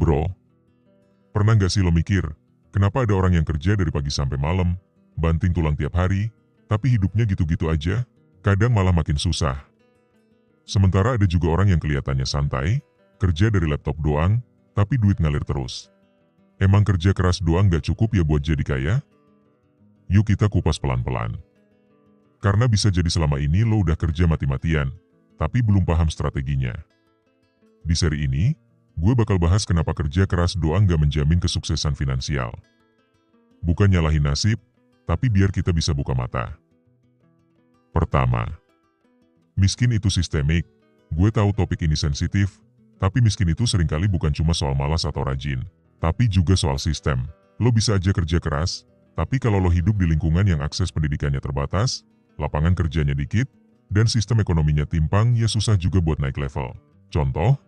Bro, pernah nggak sih lo mikir, kenapa ada orang yang kerja dari pagi sampai malam, banting tulang tiap hari, tapi hidupnya gitu-gitu aja, kadang malah makin susah. Sementara ada juga orang yang kelihatannya santai, kerja dari laptop doang, tapi duit ngalir terus. Emang kerja keras doang gak cukup ya buat jadi kaya? Yuk kita kupas pelan-pelan. Karena bisa jadi selama ini lo udah kerja mati-matian, tapi belum paham strateginya. Di seri ini, gue bakal bahas kenapa kerja keras doang gak menjamin kesuksesan finansial. Bukan nyalahin nasib, tapi biar kita bisa buka mata. Pertama, miskin itu sistemik. Gue tahu topik ini sensitif, tapi miskin itu seringkali bukan cuma soal malas atau rajin, tapi juga soal sistem. Lo bisa aja kerja keras, tapi kalau lo hidup di lingkungan yang akses pendidikannya terbatas, lapangan kerjanya dikit, dan sistem ekonominya timpang, ya susah juga buat naik level. Contoh,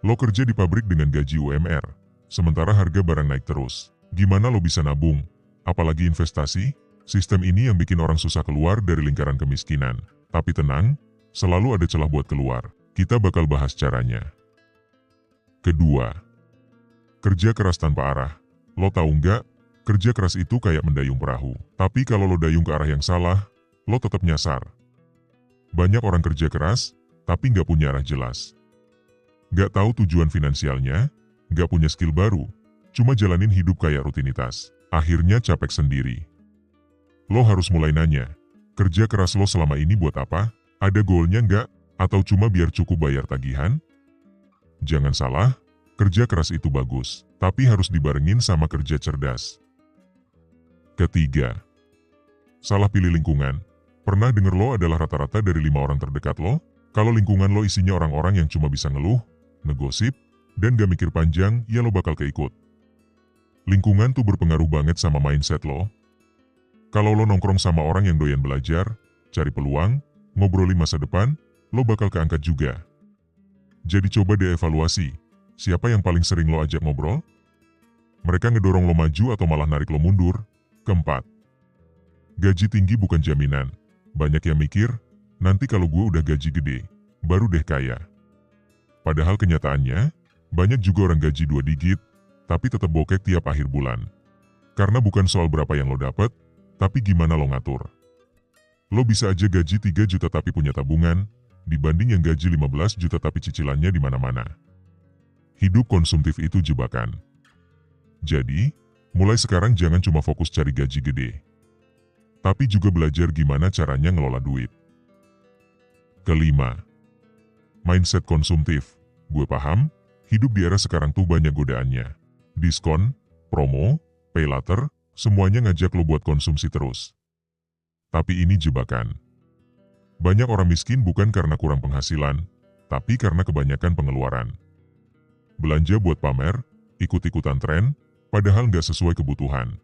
lo kerja di pabrik dengan gaji UMR, sementara harga barang naik terus. Gimana lo bisa nabung? Apalagi investasi? Sistem ini yang bikin orang susah keluar dari lingkaran kemiskinan. Tapi tenang, selalu ada celah buat keluar. Kita bakal bahas caranya. Kedua, kerja keras tanpa arah. Lo tahu nggak? Kerja keras itu kayak mendayung perahu. Tapi kalau lo dayung ke arah yang salah, lo tetap nyasar. Banyak orang kerja keras, tapi nggak punya arah jelas. Nggak tahu tujuan finansialnya, nggak punya skill baru, cuma jalanin hidup kayak rutinitas. Akhirnya capek sendiri. Lo harus mulai nanya, kerja keras lo selama ini buat apa? Ada goalnya nggak? Atau cuma biar cukup bayar tagihan? Jangan salah, kerja keras itu bagus, tapi harus dibarengin sama kerja cerdas. Ketiga, salah pilih lingkungan. Pernah denger lo adalah rata-rata dari 5 orang terdekat lo? Kalau lingkungan lo isinya orang-orang yang cuma bisa ngeluh, ngegosip, dan gak mikir panjang, ya lo bakal keikut. Lingkungan tuh berpengaruh banget sama mindset lo. Kalau lo nongkrong sama orang yang doyan belajar, cari peluang, ngobrolin masa depan, lo bakal keangkat juga. Jadi coba dievaluasi, siapa yang paling sering lo ajak ngobrol? Mereka ngedorong lo maju atau malah narik lo mundur? Keempat, gaji tinggi bukan jaminan. Banyak yang mikir, nanti kalau gue udah gaji gede, baru deh kaya. Padahal kenyataannya, banyak juga orang gaji 2 digit, tapi tetap bokek tiap akhir bulan. Karena bukan soal berapa yang lo dapet, tapi gimana lo ngatur. Lo bisa aja gaji 3 juta tapi punya tabungan, dibanding yang gaji 15 juta tapi cicilannya di mana-mana. Hidup konsumtif itu jebakan. Jadi, mulai sekarang jangan cuma fokus cari gaji gede, tapi juga belajar gimana caranya ngelola duit. Kelima, mindset konsumtif. Gue paham, hidup di era sekarang tuh banyak godaannya. Diskon, promo, pay later, semuanya ngajak lo buat konsumsi terus. Tapi ini jebakan. Banyak orang miskin bukan karena kurang penghasilan, tapi karena kebanyakan pengeluaran. Belanja buat pamer, ikut-ikutan tren, padahal nggak sesuai kebutuhan.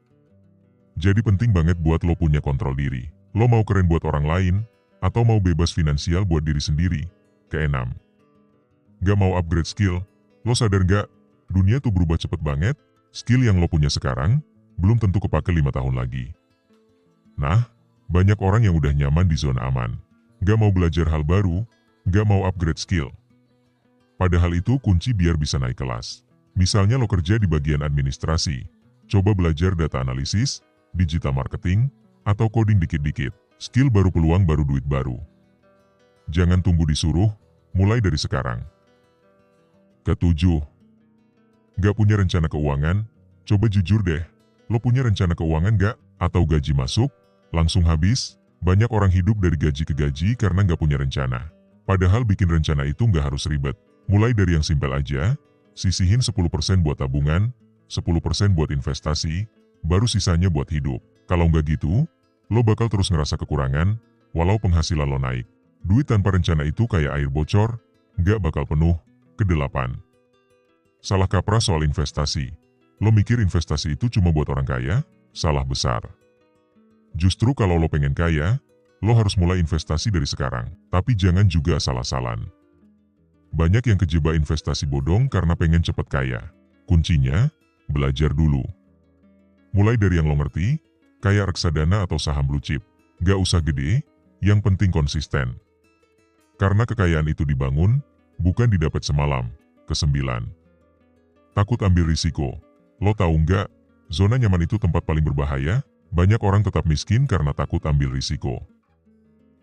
Jadi penting banget buat lo punya kontrol diri. Lo mau keren buat orang lain, atau mau bebas finansial buat diri sendiri? Keenam, gak mau upgrade skill. Lo sadar gak, dunia tuh berubah cepet banget. Skill yang lo punya sekarang, belum tentu kepake 5 tahun lagi. Nah, banyak orang yang udah nyaman di zona aman. Gak mau belajar hal baru, gak mau upgrade skill. Padahal itu kunci biar bisa naik kelas. Misalnya lo kerja di bagian administrasi, coba belajar data analisis, digital marketing, atau coding dikit-dikit. Skill baru peluang baru duit baru. Jangan tunggu disuruh, mulai dari sekarang. Ketujuh, gak punya rencana keuangan? Coba jujur deh, lo punya rencana keuangan gak? Atau gaji masuk, langsung habis? Banyak orang hidup dari gaji ke gaji karena gak punya rencana. Padahal bikin rencana itu gak harus ribet. Mulai dari yang simpel aja, sisihin 10% buat tabungan, 10% buat investasi, baru sisanya buat hidup. Kalau nggak gitu, lo bakal terus ngerasa kekurangan, walau penghasilan lo naik. Duit tanpa rencana itu kayak air bocor, nggak bakal penuh. Kedelapan, salah kaprah soal investasi. Lo mikir investasi itu cuma buat orang kaya? Salah besar. Justru kalau lo pengen kaya, lo harus mulai investasi dari sekarang. Tapi jangan juga asal-asalan. Banyak yang kejebak investasi bodong karena pengen cepet kaya. Kuncinya, belajar dulu. Mulai dari yang lo ngerti, kayak reksadana atau saham blue chip. Gak usah gede, yang penting konsisten. Karena kekayaan itu dibangun, bukan didapat semalam. Kesembilan, Takut ambil risiko. Lo tahu nggak, zona nyaman itu tempat paling berbahaya. Banyak orang tetap miskin karena takut ambil risiko.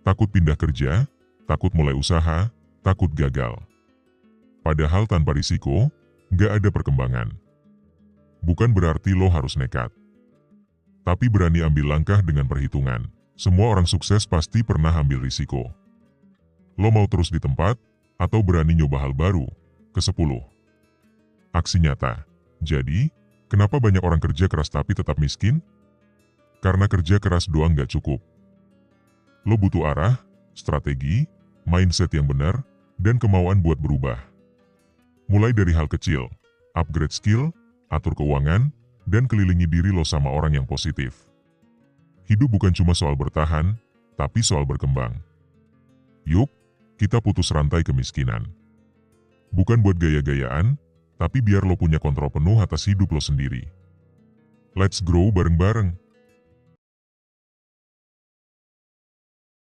Takut pindah kerja, takut mulai usaha, takut gagal. Padahal tanpa risiko, nggak ada perkembangan. Bukan berarti lo harus nekat. Tapi berani ambil langkah dengan perhitungan. Semua orang sukses pasti pernah ambil risiko. Lo mau terus di tempat, atau berani nyoba hal baru? Ke-10. Aksi nyata. Jadi, kenapa banyak orang kerja keras tapi tetap miskin? Karena kerja keras doang gak cukup. Lo butuh arah, strategi, mindset yang benar, dan kemauan buat berubah. Mulai dari hal kecil, upgrade skill, atur keuangan, dan kelilingi diri lo sama orang yang positif. Hidup bukan cuma soal bertahan, tapi soal berkembang. Yuk, kita putus rantai kemiskinan. Bukan buat gaya-gayaan, tapi biar lo punya kontrol penuh atas hidup lo sendiri. Let's grow bareng-bareng.